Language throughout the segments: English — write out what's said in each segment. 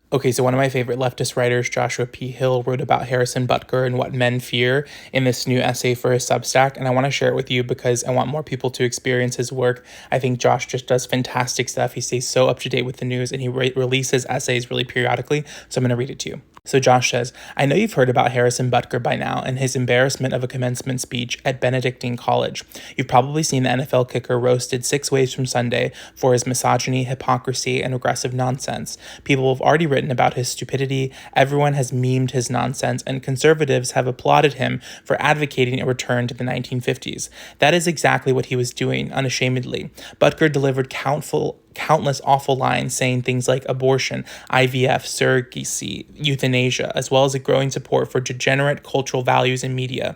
Okay, so one of my favorite leftist writers, Joshua P. Hill, wrote about Harrison Butker and what men fear in this new essay for his Substack, and I want to share it with you because I want more people to experience his work. I think Josh just does fantastic stuff. He stays so up to date with the news, and he releases essays really periodically, so I'm going to read it to you. So Josh says, I know you've heard about Harrison Butker by now and his embarrassment of a commencement speech at Benedictine College. You've probably seen the NFL kicker roasted 6 ways from Sunday for his misogyny, hypocrisy, and aggressive nonsense. People have already written about his stupidity, everyone has memed his nonsense, and conservatives have applauded him for advocating a return to the 1950s. That is exactly what he was doing, unashamedly. Butker delivered countless awful lines saying things like abortion, IVF, surrogacy, euthanasia, as well as a growing support for degenerate cultural values in media,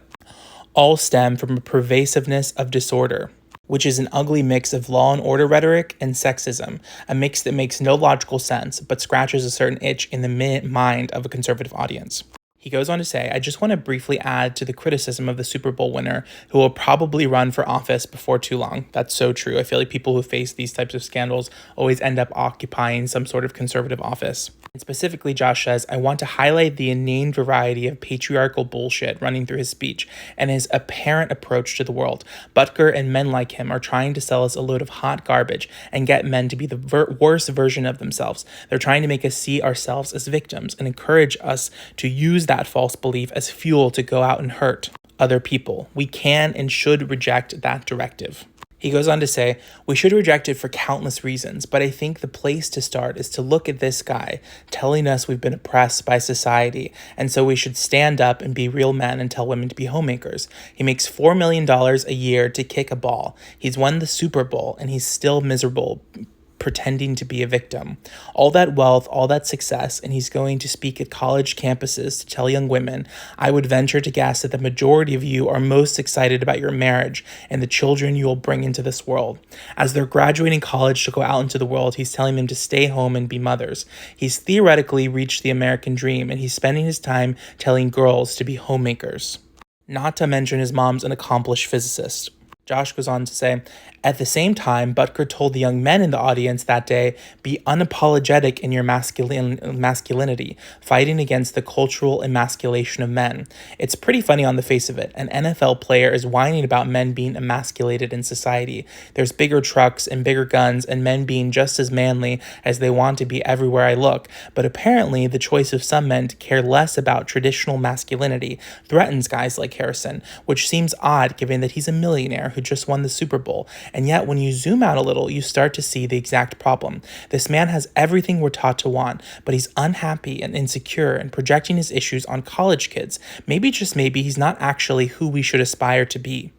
all stem from a pervasiveness of disorder, which is an ugly mix of law and order rhetoric and sexism, a mix that makes no logical sense but scratches a certain itch in the mind of a conservative audience. He goes on to say, I just want to briefly add to the criticism of the Super Bowl winner who will probably run for office before too long. That's so true. I feel like people who face these types of scandals always end up occupying some sort of conservative office. And specifically, Josh says, I want to highlight the inane variety of patriarchal bullshit running through his speech and his apparent approach to the world. Butker and men like him are trying to sell us a load of hot garbage and get men to be the worst version of themselves. They're trying to make us see ourselves as victims and encourage us to use that false belief as fuel to go out and hurt other people. We can and should reject that directive. He goes on to say, we should reject it for countless reasons, but I think the place to start is to look at this guy telling us we've been oppressed by society, and so we should stand up and be real men and tell women to be homemakers. He makes $4 million a year to kick a ball. He's won the Super Bowl, and he's still miserable, pretending to be a victim. All that wealth, all that success, and he's going to speak at college campuses to tell young women, I would venture to guess that the majority of you are most excited about your marriage and the children you will bring into this world. As they're graduating college to go out into the world, he's telling them to stay home and be mothers. He's theoretically reached the American dream, and he's spending his time telling girls to be homemakers. Not to mention his mom's an accomplished physicist. Josh goes on to say, at the same time, Butker told the young men in the audience that day, be unapologetic in your masculinity, fighting against the cultural emasculation of men. It's pretty funny on the face of it. An NFL player is whining about men being emasculated in society. There's bigger trucks and bigger guns and men being just as manly as they want to be everywhere I look. But apparently, the choice of some men to care less about traditional masculinity threatens guys like Harrison, which seems odd given that he's a millionaire who just won the Super Bowl. And yet, when you zoom out a little, you start to see the exact problem. This man has everything we're taught to want, but he's unhappy and insecure and projecting his issues on college kids. Maybe, just maybe, he's not actually who we should aspire to be.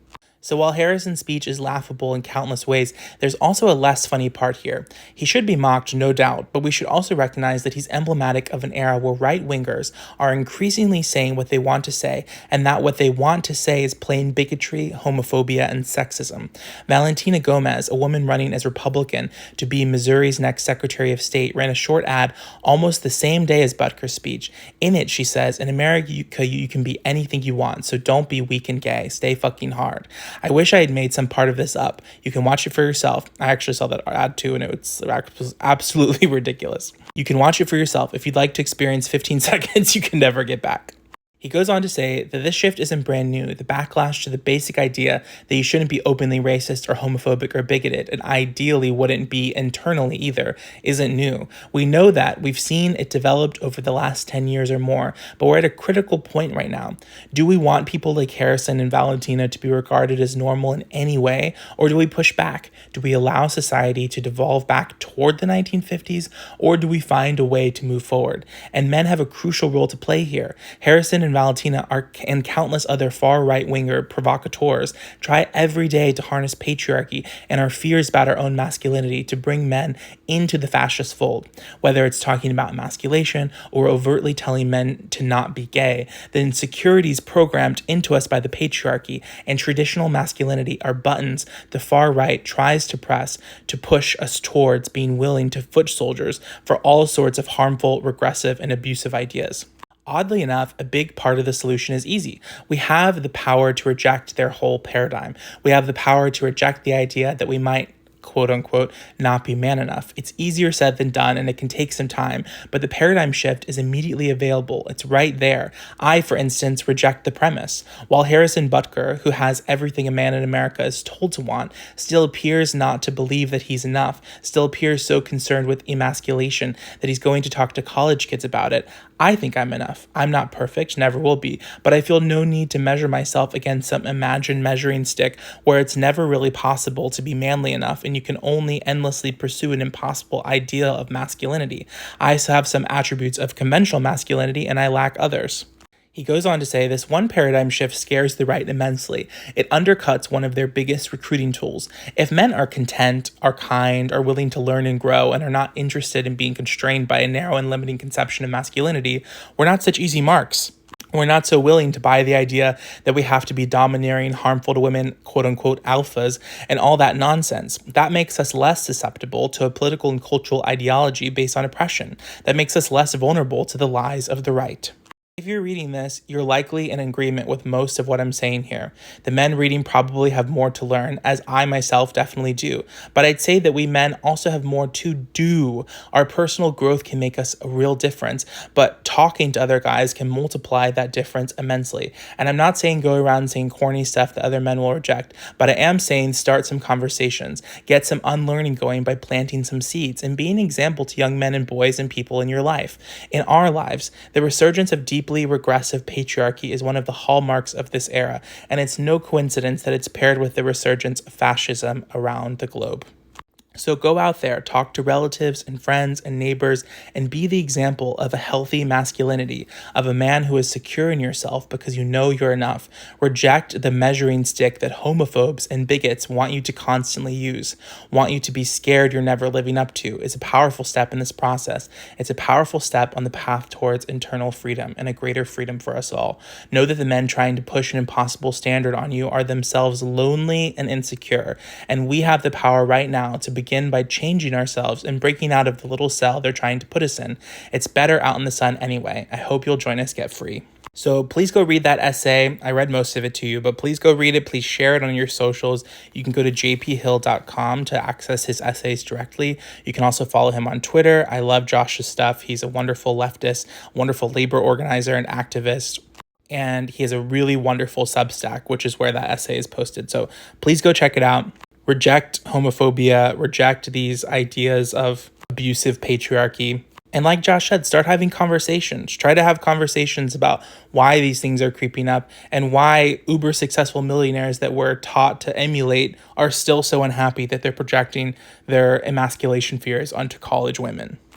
So while Harrison's speech is laughable in countless ways, there's also a less funny part here. He should be mocked, no doubt, but we should also recognize that he's emblematic of an era where right-wingers are increasingly saying what they want to say, and that what they want to say is plain bigotry, homophobia, and sexism. Valentina Gomez, a woman running as Republican to be Missouri's next Secretary of State, ran a short ad almost the same day as Butker's speech. In it, she says, in America, you can be anything you want, so don't be weak and gay. Stay fucking hard. I wish I had made some part of this up. You can watch it for yourself. I actually saw that ad too, and it was absolutely ridiculous. You can watch it for yourself. If you'd like to experience 15 seconds you can never get back. He goes on to say that this shift isn't brand new. The backlash to the basic idea that you shouldn't be openly racist or homophobic or bigoted, and ideally wouldn't be internally either, isn't new. We know that. We've seen it developed over the last 10 years or more, but we're at a critical point right now. Do we want people like Harrison and Valentina to be regarded as normal in any way, or do we push back? Do we allow society to devolve back toward the 1950s, or do we find a way to move forward? And men have a crucial role to play here. Harrison and Valentina and countless other far-right-winger provocateurs try every day to harness patriarchy and our fears about our own masculinity to bring men into the fascist fold. Whether it's talking about emasculation or overtly telling men to not be gay, the insecurities programmed into us by the patriarchy and traditional masculinity are buttons the far right tries to press to push us towards being willing to foot soldiers for all sorts of harmful, regressive, and abusive ideas. Oddly enough, a big part of the solution is easy. We have the power to reject their whole paradigm. We have the power to reject the idea that we might quote unquote, not be man enough. It's easier said than done, and it can take some time, but the paradigm shift is immediately available. It's right there. I, for instance, reject the premise. While Harrison Butker, who has everything a man in America is told to want, still appears not to believe that he's enough, still appears so concerned with emasculation that he's going to talk to college kids about it, I think I'm enough. I'm not perfect, never will be, but I feel no need to measure myself against some imagined measuring stick where it's never really possible to be manly enough and you can only endlessly pursue an impossible ideal of masculinity. I have some attributes of conventional masculinity and I lack others. He goes on to say this one paradigm shift scares the right immensely. It undercuts one of their biggest recruiting tools. If men are content, are kind, are willing to learn and grow, and are not interested in being constrained by a narrow and limiting conception of masculinity, we're not such easy marks. We're not so willing to buy the idea that we have to be domineering, harmful to women, quote unquote, alphas, and all that nonsense. That makes us less susceptible to a political and cultural ideology based on oppression. That makes us less vulnerable to the lies of the right. If you're reading this, you're likely in agreement with most of what I'm saying here. The men reading probably have more to learn, as I myself definitely do. But I'd say that we men also have more to do. Our personal growth can make us a real difference, but talking to other guys can multiply that difference immensely. And I'm not saying go around saying corny stuff that other men will reject, but I am saying start some conversations, get some unlearning going by planting some seeds, and be an example to young men and boys and people in your life. In our lives, the resurgence of deeply regressive patriarchy is one of the hallmarks of this era, and it's no coincidence that it's paired with the resurgence of fascism around the globe. So go out there, talk to relatives and friends and neighbors, and be the example of a healthy masculinity, of a man who is secure in yourself because you know you're enough. Reject the measuring stick that homophobes and bigots want you to constantly use, want you to be scared you're never living up to. It's a powerful step in this process. It's a powerful step on the path towards internal freedom and a greater freedom for us all. Know that the men trying to push an impossible standard on you are themselves lonely and insecure, and we have the power right now to begin by changing ourselves and breaking out of the little cell they're trying to put us in. It's better out in the sun anyway. I hope you'll join us Get Free. So please go read that essay. I read most of it to you, but please go read it. Please share it on your socials. You can go to jphill.com to access his essays directly. You can also follow him on Twitter. I love Josh's stuff. He's a wonderful leftist, wonderful labor organizer and activist. And he has a really wonderful Substack, which is where that essay is posted. So please go check it out. Reject homophobia, reject these ideas of abusive patriarchy. And like Josh said, start having conversations. Try to have conversations about why these things are creeping up and why uber successful millionaires that we're taught to emulate are still so unhappy that they're projecting their emasculation fears onto college women.